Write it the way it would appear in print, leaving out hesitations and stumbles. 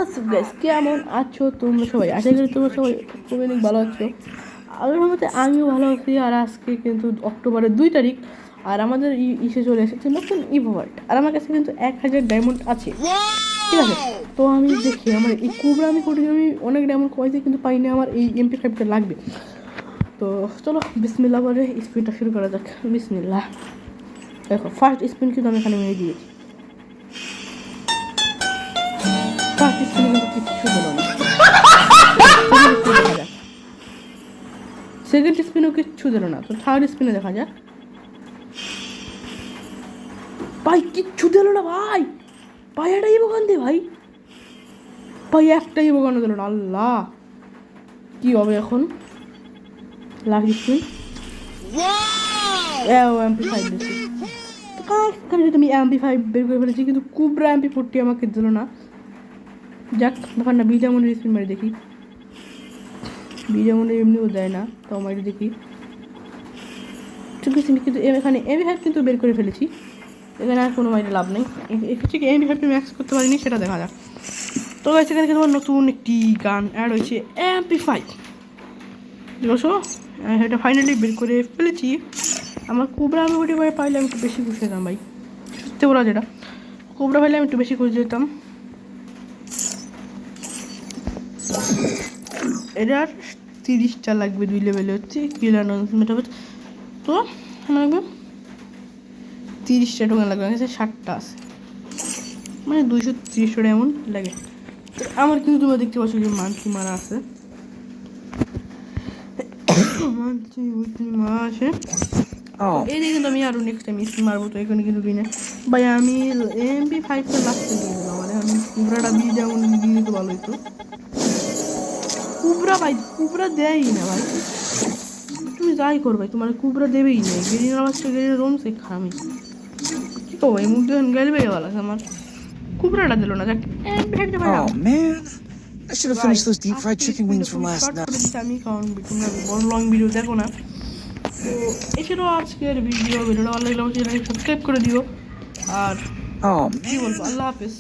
WhatsApp guys, কেমন আছো তোমরা সবাই? আশা করি তোমরা সবাই খুবই অনেক ভালো আছো। আল্লাহর মতে আমিও ভালো আছি। আর আজকে কিন্তু অক্টোবরের 2 তারিখ, আর আমাদের ইসে চলে এসেছে নতুন ইভোভার্ট। আর আমার কাছে কিন্তু 1000 ডায়মন্ড আছে, ঠিক আছে? তো আমি দেখি আমার এই কুবরা আমি অনেক ডায়মন্ড কমাইছি, কিন্তু পাইনি। আমার এই MP5টা লাগবে। তো চলো বিসমিল্লাহ বলে স্পিনটা শুরু করা যাক। বিসমিল্লাহ। দেখো ফার্স্ট স্পিন কিন্তু আমি এখানে মেরে দিয়েছি। ফার্স্ট স্পিনে কিন্তু কিচ্ছু দিল না। সেকেন্ড স্পিনও কিচ্ছু দিল না। তো থার্ড স্পিনে দেখা যাক। ভাই কিচ্ছু দিল না ভাই। ভাই এটাই বোকান দে ভাই। ভাই একটাই বোকানো দিল না। আল্লাহ, কি হবে এখন? লাস্ট স্পিন MP5 দিচ্ছি। আমি MP5 বের করে ফেলেছি, কিন্তু কুবরা MP40 আমাকে দিল না। যাক ব্যাপার না, বিজামনের স্পিন মারি দেখি। বিজামনের এমনিও দেয় না, তো মারি দেখি। ঠিক আছে, কিন্তু এখানে MP5 কিন্তু বের করে ফেলেছি। এখানে আর কোনো মাইরে লাভ নেই। ঠিক MP5 ম্যাক্স করতে পারিনি, সেটা দেখা যাক। তো এখানে কিন্তু আমার নতুন একটি গান অ্যাড হয়েছে, MP5। দেখো এটা ফাইনালি বের করে ফেলেছি। আমার কোবরা আমি ওটি করে পাইলে আমি একটু বেশি খুশি হতাম ভাই, সত্যি বলা যেটা। কোবরা পাইলে আমি একটু বেশি খুশি যেতাম। এটার 30টা লাগবে, 2 লেভেলে হচ্ছে কিল অ্যানাউন্সমেন্ট হবে। তো লাগবে 30টা টোকেন লাগবে, আমার কাছে 60টা আছে, মানে 230 ডায়মন্ড লাগে। আমার কিন্তু তোমরা দেখতে পাচ্ছ যে মান্থলি মারা আছে, মান্থলি উইকলি মারা আছে। এই দেখে কিন্তু আমি আরও নেক্সট টাইম স্পিন মারবো। তো এখানে কিন্তু দিনে ভাই আমি MP5টা লাস্টে দিয়ে দিলাম। মানে আমি কুবরাটা দিয়ে যেমন দিয়ে দিতে ভালো হইতো। কুবরা ভাই কুবরা দেয়ই না ভাই। তুমি যাই করবে তোমার কুবরা দেবেই না। গেরিনা বাচ্চা গেরিনা রমছে খামি, কি করবো? এই মুখ দিয়ে গেলবে গেল আমার কুবরাটা দিল না। যাক MP5টা ভাই I should have finished those deep fried chicken wings from last night. আমি কারণ তোমরা বড় লং ভিডিও দেখো না। তো এছাড়াও আজকের ভিডিওটা ভালো লাগলে অবশ্যই সাবস্ক্রাইব করে দিও। আর কি বলবো, আল্লাহ হাফেজ।